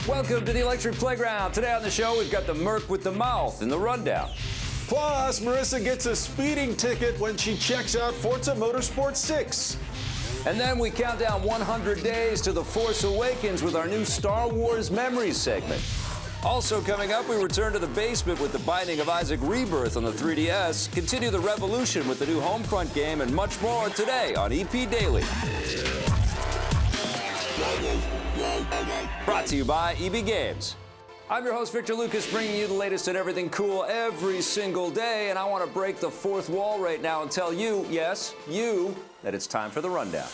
Welcome to the Electric Playground. Today on the show, we've got the Merc with the mouth in the rundown. Plus, Marissa gets a speeding ticket when she checks out Forza Motorsport 6. And then we count down 100 days to The Force Awakens with our new Star Wars Memories segment. Also coming up, we return to the basement with The Binding of Isaac Rebirth on the 3DS, continue the revolution with the new Homefront game, and much more today on EP Daily. Brought to you by EB Games. I'm your host, Victor Lucas, bringing you the latest in everything cool every single day, and I want to break the fourth wall right now and tell you, yes, you, that it's time for the rundown.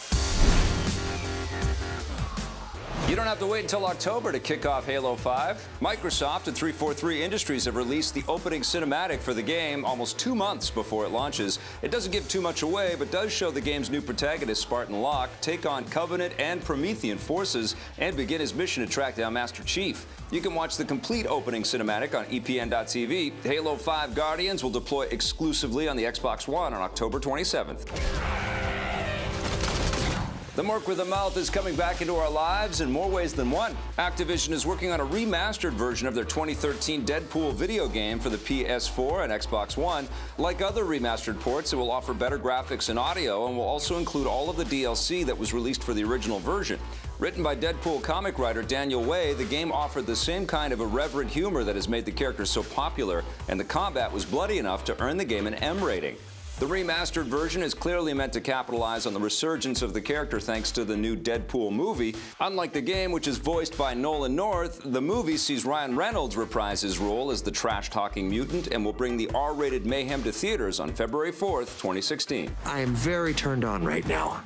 You don't have to wait until October to kick off Halo 5. Microsoft and 343 Industries have released the opening cinematic for the game almost 2 months before it launches. It doesn't give too much away, but does show the game's new protagonist, Spartan Locke, take on Covenant and Promethean forces and begin his mission to track down Master Chief. You can watch the complete opening cinematic on EPN.TV. Halo 5 Guardians will deploy exclusively on the Xbox One on October 27th. The Merc with the Mouth is coming back into our lives in more ways than one. Activision is working on a remastered version of their 2013 Deadpool video game for the PS4 and Xbox One. Like other remastered ports, it will offer better graphics and audio and will also include all of the DLC that was released for the original version. Written by Deadpool comic writer Daniel Way, the game offered the same kind of irreverent humor that has made the character so popular, and the combat was bloody enough to earn the game an M rating. The remastered version is clearly meant to capitalize on the resurgence of the character thanks to the new Deadpool movie. Unlike the game, which is voiced by Nolan North, the movie sees Ryan Reynolds reprise his role as the trash-talking mutant and will bring the R-rated mayhem to theaters on February 4th, 2016. I am very turned on right now.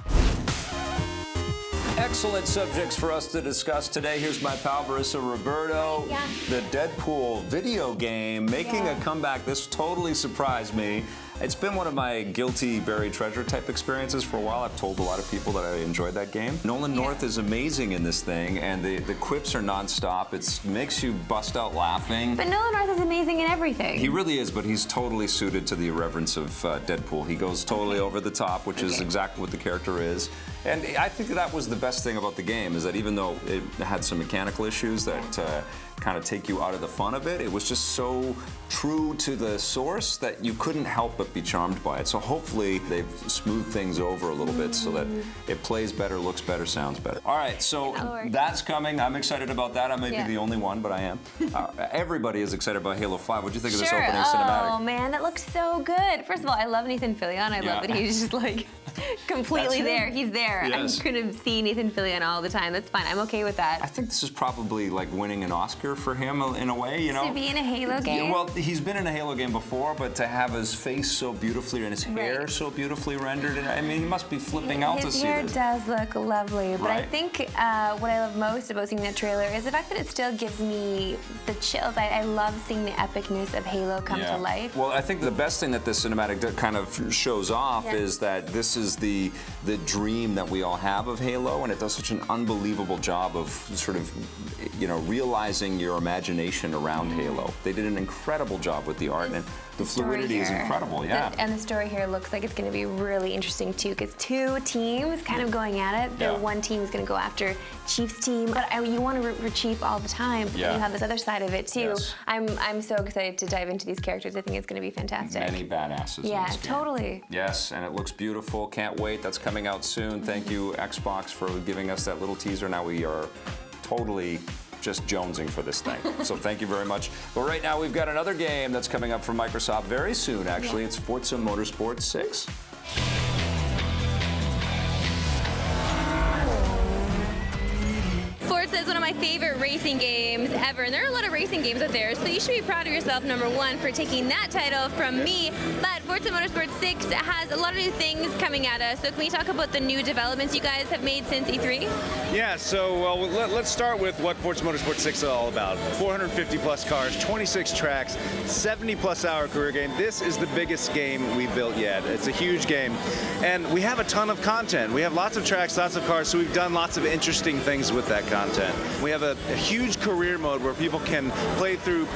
Excellent subjects for us to discuss today. Here's my pal Marissa Roberto. Yeah. The Deadpool video game making a comeback. This totally surprised me. It's been one of my guilty buried treasure type experiences for a while. I've told a lot of people that I enjoyed that game. Nolan North is amazing in this thing, and the quips are nonstop. It makes you bust out laughing. But Nolan North is amazing in everything. He really is, but he's totally suited to the irreverence of Deadpool. He goes totally over the top, which is exactly what the character is. And I think that was the best thing about the game, is that even though it had some mechanical issues that kind of take you out of the fun of it, it was just so true to the source that you couldn't help but be charmed by it. So hopefully they've smoothed things over a little bit so that it plays better, looks better, sounds better. All right, so that's coming. I'm excited about that. I may be the only one, but I am. Everybody is excited about Halo 5. What do you think of this opening cinematic? Oh man, that looks so good. First of all, I love Nathan Fillion. I love that he's just like completely there. He's there. Yes. I'm gonna see Nathan Fillion all the time. That's fine. I'm okay with that. I think this is probably like winning an Oscar for him in a way, you know? To be in a Halo game? Well, he's been in a Halo game before, but to have his face so beautifully and his hair so beautifully rendered, and I mean, he must be flipping out to see this. His hair does look lovely, but I think what I love most about seeing that trailer is the fact that it still gives me the chills. I love seeing the epicness of Halo come to life. Well, I think the best thing that this cinematic kind of shows off is that this is the dream that we all have of Halo, and it does such an unbelievable job of sort of, you know, realizing your imagination around Halo. They did an incredible job with the art, and the fluidity is incredible, And the story here looks like it's going to be really interesting too, because two teams kind of going at it. The one team is going to go after Chief's team, but you want to root for Chief all the time, but then you have this other side of it too. I'm so excited to dive into these characters. I think it's going to be fantastic. Many badasses in this game. Totally. Yes, and it looks beautiful. Can't wait. That's coming out soon. Thank you, Xbox, for giving us that little teaser. Now we are totally just jonesing for this thing. So thank you very much. But right now we've got another game that's coming up from Microsoft very soon, actually. It's Forza Motorsport 6. Forza is one of my favorite racing games ever, and there are a lot of racing games out there, so you should be proud of yourself, number one, for taking that title from me. But Forza Motorsport 6 has a lot of new things coming at us, so can we talk about the new developments you guys have made since E3? Yeah, so let's start with what Forza Motorsport 6 is all about. 450 plus cars, 26 tracks, 70 plus hour career game. This is the biggest game we've built yet. It's a huge game, and we have a ton of content. We have lots of tracks, lots of cars, so we've done lots of interesting things with that content. We we have a huge career mode where people can play through,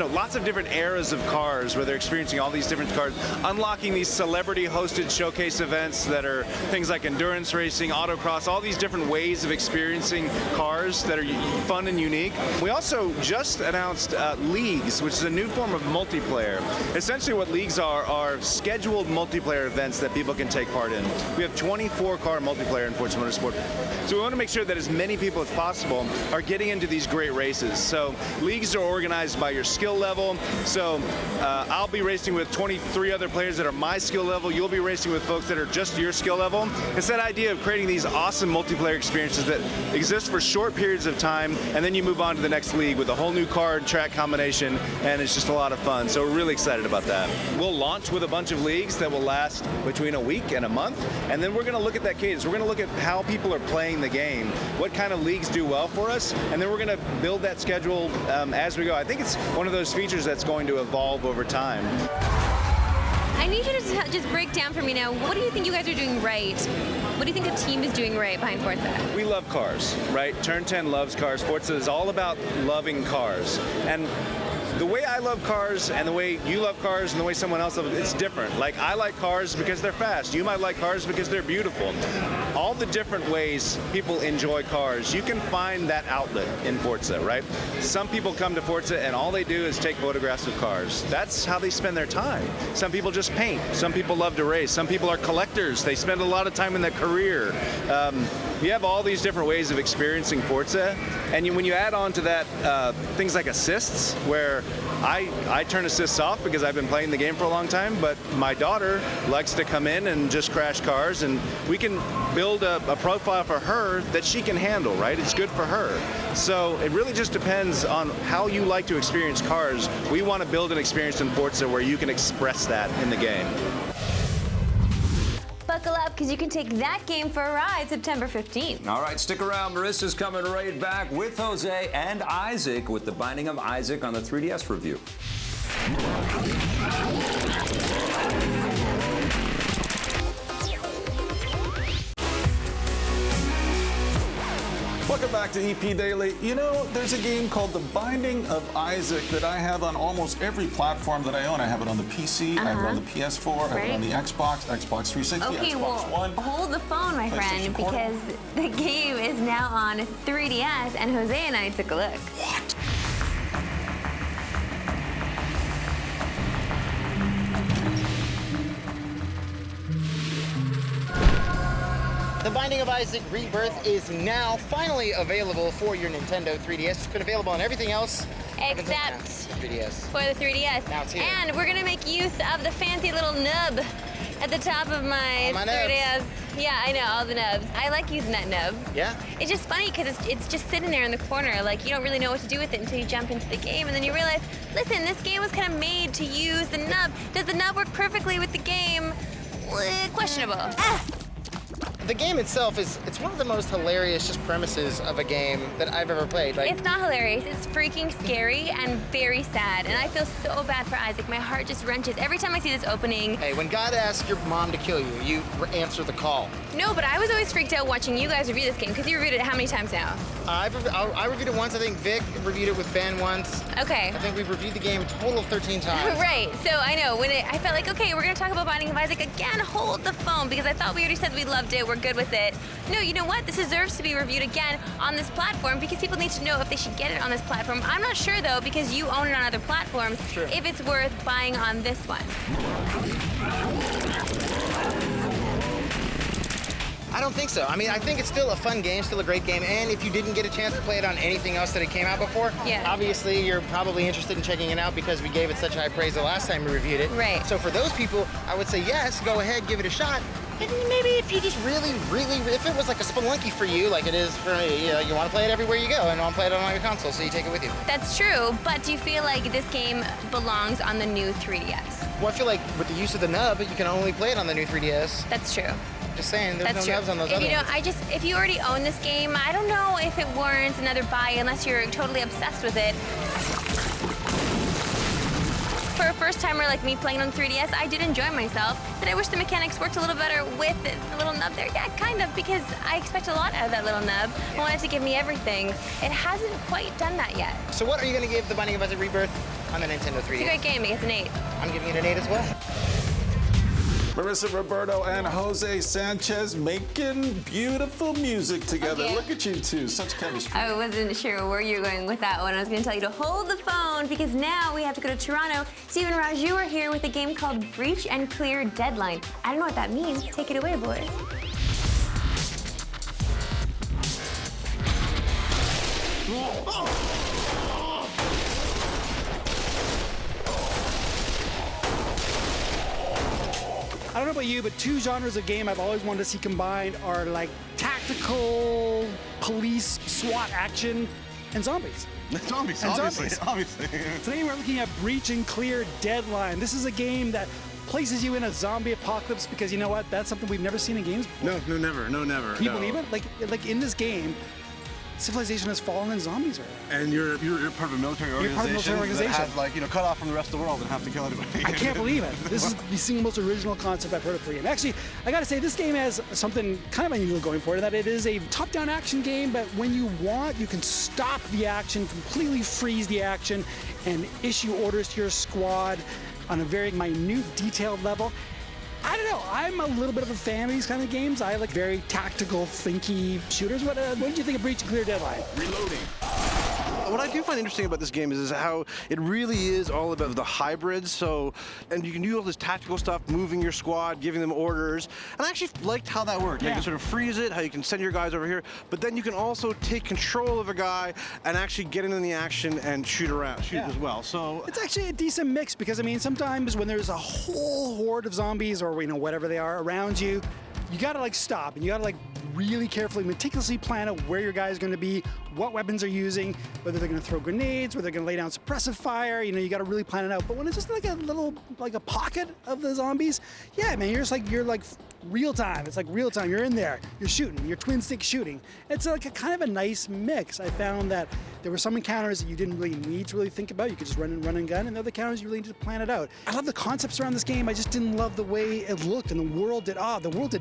lots of different eras of cars where they're experiencing all these different cars, unlocking these celebrity-hosted showcase events that are things like endurance racing, autocross, all these different ways of experiencing cars that are fun and unique. We also just announced leagues, which is a new form of multiplayer. Essentially what leagues are scheduled multiplayer events that people can take part in. We have 24-car multiplayer in Forza Motorsport. So we want to make sure that as many people as possible are getting into these great races. So leagues are organized by your skill level. So I'll be racing with 23 other players that are my skill level. You'll be racing with folks that are just your skill level. It's that idea of creating these awesome multiplayer experiences that exist for short periods of time, and then you move on to the next league with a whole new car and track combination, and it's just a lot of fun. So we're really excited about that. We'll launch with a bunch of leagues that will last between a week and a month, and then we're going to look at that cadence. We're going to look at how people are playing the game, what kind of leagues do well for us, and then we're going to build that schedule as we go. I think it's one of those features that's going to evolve over time. I need you to just break down for me now, what do you think you guys are doing right? What do you think the team is doing right behind Forza? We love cars, right? Turn 10 loves cars. Forza is all about loving cars. And the way I love cars and the way you love cars and the way someone else loves it, it's different. Like, I like cars because they're fast. You might like cars because they're beautiful. All the different ways people enjoy cars, you can find that outlet in Forza, right? Some people come to Forza and all they do is take photographs of cars. That's how they spend their time. Some people just paint. Some people love to race. Some people are collectors. They spend a lot of time in their career. You have all these different ways of experiencing Forza, and when you add on to that things like assists, where I turn assists off because I've been playing the game for a long time, but my daughter likes to come in and just crash cars, and we can build a profile for her that she can handle, right? It's good for her. So it really just depends on how you like to experience cars. We want to build an experience in Forza where you can express that in the game. Buckle up, because you can take that game for a ride September 15th. All right, stick around. Marissa's coming right back with Jose and Isaac with The Binding of Isaac on the 3DS review. Welcome back to EP Daily. There's a game called The Binding of Isaac that I have on almost every platform that I own. I have it on the PC, I have it on the PS4, I have it on the Xbox, Xbox 360, Okay, Xbox One. Hold the phone, my friend, because the game is now on 3DS, and Jose and I took a look. What? The Binding of Isaac Rebirth is now finally available for your Nintendo 3DS. It's been available on everything else Except 3DS. for the 3DS. Now it's here. And we're gonna make use of the fancy little nub at the top of my 3DS. nubs. Yeah, I know, all the nubs. I like using that nub. Yeah? It's just funny because it's just sitting there in the corner. Like, you don't really know what to do with it until you jump into the game, and then you realize, listen, this game was kind of made to use the nub. Does the nub work perfectly with the game? Questionable. The game itself it's one of the most hilarious just premises of a game that I've ever played. Like, It's not hilarious. It's freaking scary and very sad. And I feel so bad for Isaac. My heart just wrenches every time I see this opening. hey, when God asks your mom to kill you, you answer the call. No, but I was always freaked out watching you guys review this game because you reviewed it how many times now? I reviewed it once. I think Vic reviewed it with Ben once. Okay. I think we've reviewed the game a total of 13 times. Right. So I know I felt like, okay, we're gonna talk about Binding of Isaac again. Hold the phone because I thought we already said we loved it. We're good with it. No, you know what? This deserves to be reviewed again on this platform because people need to know if they should get it on this platform. I'm not sure though because you own it on other platforms. Sure. If it's worth buying on this one. I don't think so. I mean, I think it's still a fun game, still a great game, and if you didn't get a chance to play it on anything else that it came out before, Yeah. obviously you're probably interested in checking it out because we gave it such high praise the last time we reviewed it. Right. So for those people, I would say yes, go ahead, give it a shot. And maybe if you just really, if it was like a Spelunky for you, like it is for, you want to play it everywhere you go and want to play it on your console, so you take it with you. That's true, but do you feel like this game belongs on the new 3DS? Well, I feel like with the use of the nub, you can only play it on the new 3DS. That's true. Just saying, there's That's no true. nubs on those If other you know, ones. if you already own this game, I don't know if it warrants another buy unless you're totally obsessed with it. For a first-timer like me playing on 3DS, I did enjoy myself, but I wish the mechanics worked a little better with the little nub there. Yeah, kind of, because I expect a lot out of that little nub. I want it to give me everything. It hasn't quite done that yet. So what are you going to give The Binding of Isaac Rebirth on the Nintendo 3DS? It's a great game. It gets an 8. I'm giving it an 8 as well. Marissa Roberto and Jose Sanchez making beautiful music together. Okay. Look at you two, such chemistry. I wasn't sure where you were going with that one. I was going to tell you to hold the phone because now we have to go to Toronto. Steve and Raj, you are here with a game called Breach and Clear Deadline. I don't know what that means. Take it away, boys. I don't know about you, but two genres of game I've always wanted to see combined are like tactical, police, SWAT action, and zombies. Zombies, And obviously. zombies. Today we're looking at Breach and Clear Deadline. This is a game that places you in a zombie apocalypse because you know what? That's something we've never seen in games before. No, never. Can you believe it? Like in this game, civilization has fallen and zombies are. And you're part of a military You're part of a military organization. that has, like, cut off from the rest of the world and have to kill everybody. I can't believe it. This is the single most original concept I've heard of for a game. Actually, I gotta say, this game has something kind of unusual going for it, in that it is a top-down action game, but when you want, you can stop the action, completely freeze the action, and issue orders to your squad on a very minute, detailed level. I don't know. I'm a little bit of a fan of these kind of games. I like very tactical, thinky shooters. What did you think of Breach and Clear Deadline? Reloading. What I do find interesting about this game is how it really is all about the hybrids. So, and you can do all this tactical stuff, moving your squad, giving them orders. And I actually liked how that worked. How you can sort of freeze it, how you can send your guys over here, but then you can also take control of a guy and actually get in the action and shoot as well. So it's actually a decent mix because, I mean, sometimes when there's a whole horde of zombies or, you know, whatever they are around you, you gotta like stop and you gotta like really carefully, meticulously plan out where your guys are gonna be, what weapons they're using, whether they're gonna throw grenades, whether they're gonna lay down suppressive fire. You know, you gotta really plan it out. But when it's just like a little, like a pocket of the zombies, yeah, man, you're like real time. It's like real time. You're in there. You're shooting. You're twin stick shooting. It's like a kind of a nice mix. I found that there were some encounters that you didn't really need to really think about. You could just run and gun, and the other encounters you really need to plan it out. I love the concepts around this game. I just didn't love the way it looked, and the world did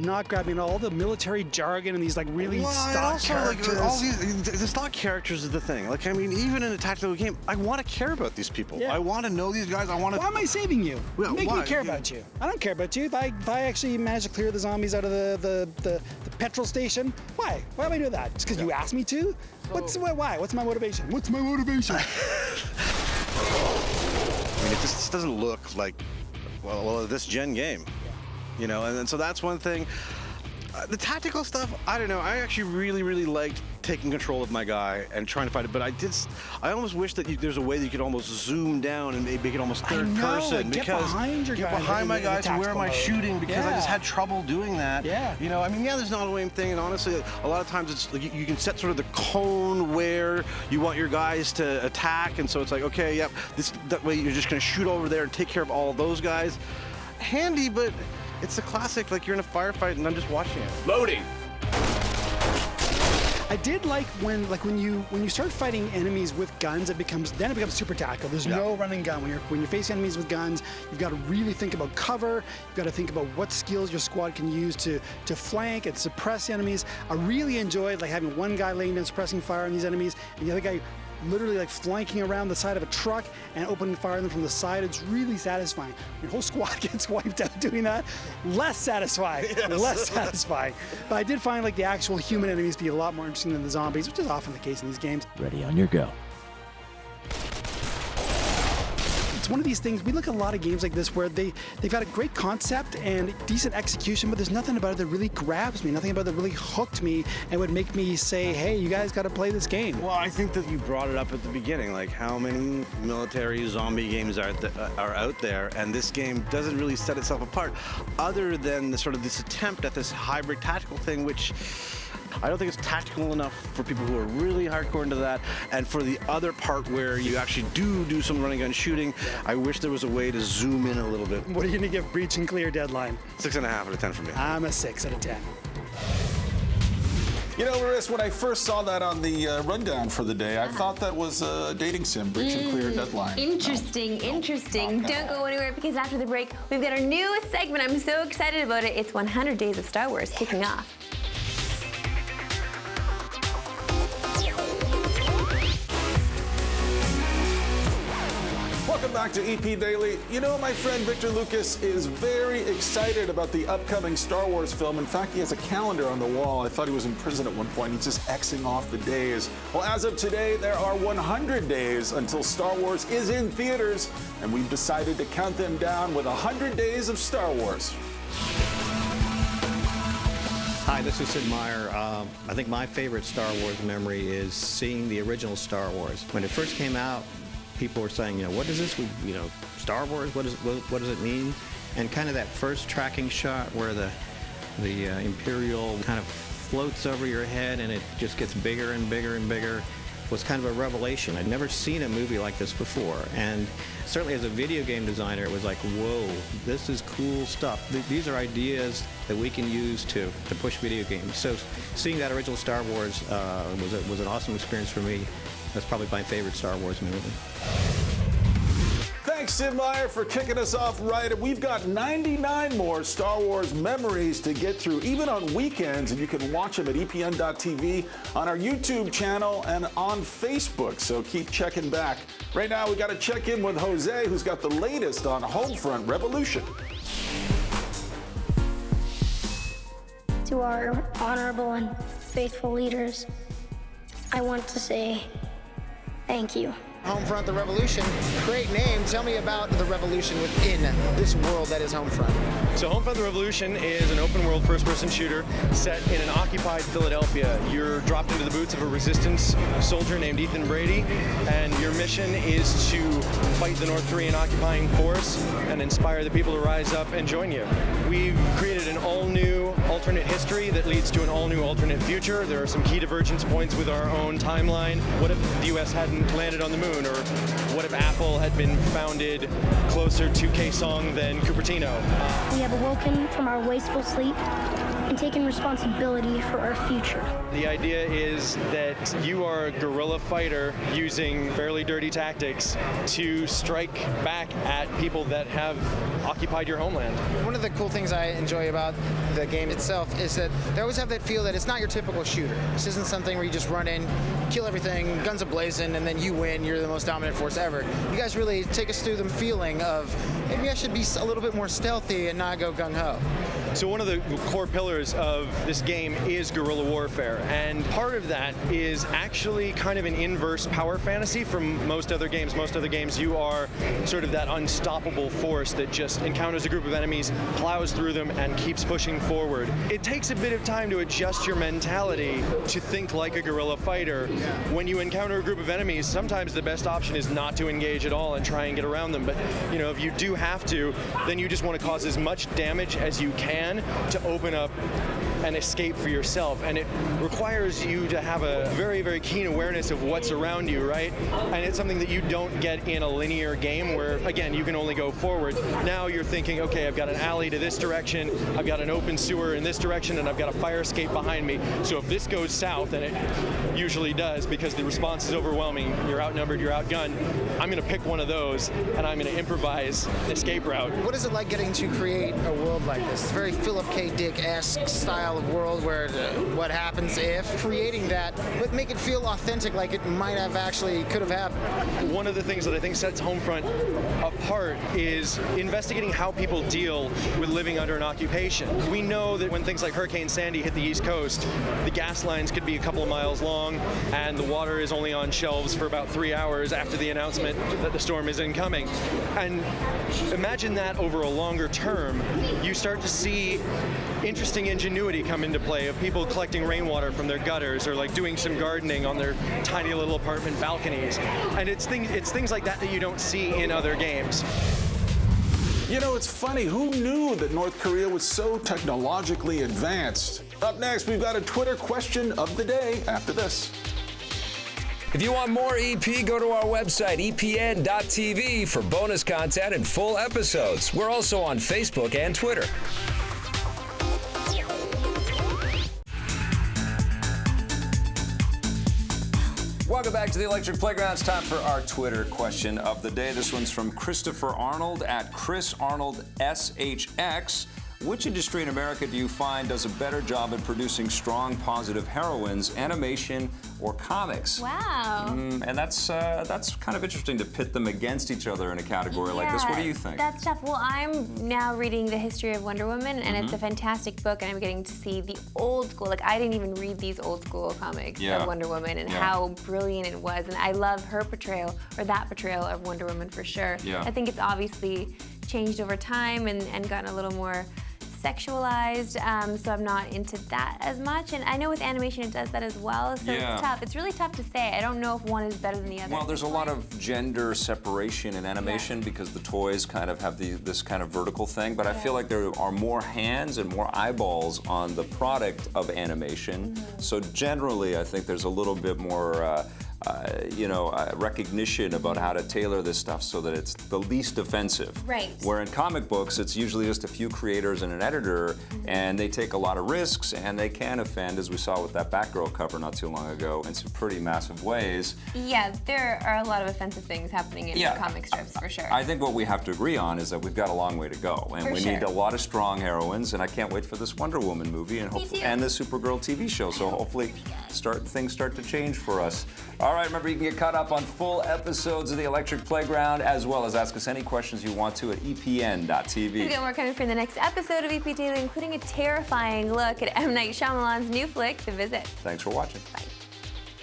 not grab me at all. The military jargon and these like really stock characters. Like, all the stock characters is the thing. Like, I mean, even in a tactical game, I want to care about these people. Yeah. I want to know these guys. I want to. Why am I saving you? Well, Make why? me care about you. I don't care about you. If I actually manage to clear the zombies out of the petrol station, why? Why am I doing that? Just because you asked me to? Why? What's my motivation? What's my motivation? I mean, it just doesn't look like, well, this gen game, you know, and so that's one thing. The tactical stuff, I don't know. I actually really liked taking control of my guy and trying to fight it, but I almost wish that there's a way that you could almost zoom down and make it almost third person. Like, get because behind your get guy behind my guys. Where am I shooting? Because I just Yeah. had trouble doing that. Yeah. You know, I mean, yeah, there's not a way thing, and honestly, a lot of times it's like you can set sort of the cone where you want your guys to attack, and so it's like, okay, yep, that way you're just going to shoot over there and take care of all those guys. Handy, but it's a classic, like you're in a firefight and I'm just watching it. Loading. I did like when you start fighting enemies with guns, it becomes super tactical. There's no run and gun. When you're facing enemies with guns, you've got to really think about cover. You've got to think about what skills your squad can use to flank and suppress enemies. I really enjoyed like having one guy laying down suppressing fire on these enemies, and the other guy literally like flanking around the side of a truck and opening fire on them from the side. It's really satisfying. Your whole squad gets wiped out doing that. Less satisfying. Yes. Less satisfying. But I did find like the actual human enemies to be a lot more interesting than the zombies, which is often the case in these games. Ready on your go. It's one of these things, we look at a lot of games like this where they've got a great concept and decent execution, but there's nothing about it that really grabs me, nothing about it that really hooked me and would make me say, hey, you guys got to play this game. Well, I think that you brought it up at the beginning, like how many military zombie games are out there, and this game doesn't really set itself apart, other than this attempt at this hybrid tactical thing, which I don't think it's tactical enough for people who are really hardcore into that. And for the other part where you actually do some running gun shooting, I wish there was a way to zoom in a little bit. What are you going to give Breach and Clear Deadline? 6.5 out of 10 for me. I'm a 6 out of 10. You know, Maris, when I first saw that on the rundown for the day, I thought that was a dating sim, breach and clear deadline. Interesting. Don't go anywhere, because after the break, we've got our new segment. I'm so excited about it. It's 100 Days of Star Wars kicking off. Welcome back to EP Daily. You know, my friend Victor Lucas is very excited about the upcoming Star Wars film. In fact, he has a calendar on the wall. I thought he was in prison at one point. He's just Xing off the days. Well, as of today, there are 100 days until Star Wars is in theaters, and we've decided to count them down with 100 days of Star Wars. Hi, this is Sid Meier. I think my favorite Star Wars memory is seeing the original Star Wars. When it first came out, people were saying, what is this? Star Wars, what does it mean? And kind of that first tracking shot where the Imperial kind of floats over your head and it just gets bigger and bigger and bigger was kind of a revelation. I'd never seen a movie like this before. And certainly as a video game designer, it was like, whoa, this is cool stuff. These are ideas that we can use to push video games. So seeing that original Star Wars was an awesome experience for me. That's probably my favorite Star Wars movie. Thanks, Sid Meier, for kicking us off right. We've got 99 more Star Wars memories to get through, even on weekends, and you can watch them at epn.tv, on our YouTube channel, and on Facebook, so keep checking back. Right now, we got to check in with Jose, who's got the latest on Homefront Revolution. To our honorable and faithful leaders, I want to say thank you. Homefront the Revolution, great name. Tell me about the revolution within this world that is Homefront. So Homefront the Revolution is an open world first-person shooter set in an occupied Philadelphia. You're dropped into the boots of a resistance soldier named Ethan Brady, and your mission is to fight the North Korean occupying force and inspire the people to rise up and join you. We've created an all-new alternate history that leads to an all-new alternate future. There are some key divergence points with our own timeline. What if the U.S. hadn't landed on the moon? Or what if Apple had been founded closer to Kaesong than Cupertino? We have awoken from our wasteful sleep and taken responsibility for our future. The idea is that you are a guerrilla fighter using fairly dirty tactics to strike back at people that have occupied your homeland. One of the cool things I enjoy about the game itself is that they always have that feel that it's not your typical shooter. This isn't something where you just run in, kill everything, guns a-blazing, and then you win, you're the most dominant force ever. You guys really take us through the feeling of maybe I should be a little bit more stealthy and not go gung-ho. So one of the core pillars of this game is guerrilla warfare, and part of that is actually kind of an inverse power fantasy from most other games. Most other games, you are sort of that unstoppable force that just encounters a group of enemies, plows through them, and keeps pushing forward. It takes a bit of time to adjust your mentality to think like a guerrilla fighter. When you encounter a group of enemies, sometimes the best option is not to engage at all and try and get around them. But if you do have to, then you just want to cause as much damage as you can to open up an escape for yourself, and it requires you to have a very, very keen awareness of what's around you, right? And it's something that you don't get in a linear game where, again, you can only go forward. Now you're thinking, okay, I've got an alley to this direction, I've got an open sewer in this direction, and I've got a fire escape behind me. So if this goes south, and it usually does because the response is overwhelming, you're outnumbered, you're outgunned, I'm going to pick one of those, and I'm going to improvise an escape route. What is it like getting to create a world like this? It's very Philip K. Dick-esque style of world where what happens if, creating that, but make it feel authentic, like it might have actually could have happened. One of the things that I think sets Homefront apart is investigating how people deal with living under an occupation. We know that when things like Hurricane Sandy hit the East Coast, the gas lines could be a couple of miles long, and the water is only on shelves for about 3 hours after the announcement that the storm is incoming. And imagine that over a longer term, you start to see interesting ingenuity come into play of people collecting rainwater from their gutters or like doing some gardening on their tiny little apartment balconies. And it's things like that that you don't see in other games. It's funny. Who knew that North Korea was so technologically advanced? Up next, we've got a Twitter question of the day after this. If you want more EP, go to our website, epn.tv, for bonus content and full episodes. We're also on Facebook and Twitter. Welcome back to the Electric Playground. It's time for our Twitter question of the day. This one's from Christopher Arnold at Chris Arnold SHX. Which industry in America do you find does a better job at producing strong, positive heroines, animation or comics? Wow. And that's kind of interesting to pit them against each other in a category like this. What do you think? That's tough. Well, I'm now reading the history of Wonder Woman, and it's a fantastic book, and I'm getting to see the old school. Like, I didn't even read these old school comics of Wonder Woman and how brilliant it was, and I love her portrayal, or that portrayal of Wonder Woman for sure. Yeah. I think it's obviously changed over time and gotten a little more sexualized, so I'm not into that as much. And I know with animation it does that as well, so it's tough. It's really tough to say. I don't know if one is better than the other. Well, there's a lot of gender separation in animation because the toys kind of have this kind of vertical thing, but I feel like there are more hands and more eyeballs on the product of animation. So generally, I think there's a little bit more recognition about how to tailor this stuff so that it's the least offensive. Right. Where in comic books, it's usually just a few creators and an editor, and they take a lot of risks, and they can offend, as we saw with that Batgirl cover not too long ago, in some pretty massive ways. Yeah, there are a lot of offensive things happening in comic strips, for sure. I think what we have to agree on is that we've got a long way to go, and we need a lot of strong heroines, and I can't wait for this Wonder Woman movie and the Supergirl TV show, so hopefully things start to change for us. All right, remember you can get caught up on full episodes of the Electric Playground, as well as ask us any questions you want to at epn.tv. We've got more coming for the next episode of EP Daily, including a terrifying look at M. Night Shyamalan's new flick, The Visit. Thanks for watching. Bye.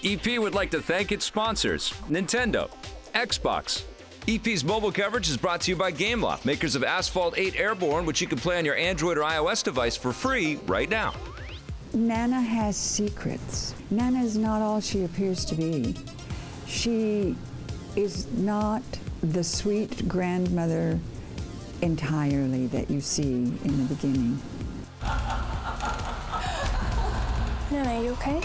EP would like to thank its sponsors, Nintendo, Xbox. EP's mobile coverage is brought to you by Gameloft, makers of Asphalt 8 Airborne, which you can play on your Android or iOS device for free right now. Nana has secrets. Nana is not all she appears to be. She is not the sweet grandmother entirely that you see in the beginning. Nana, are you okay?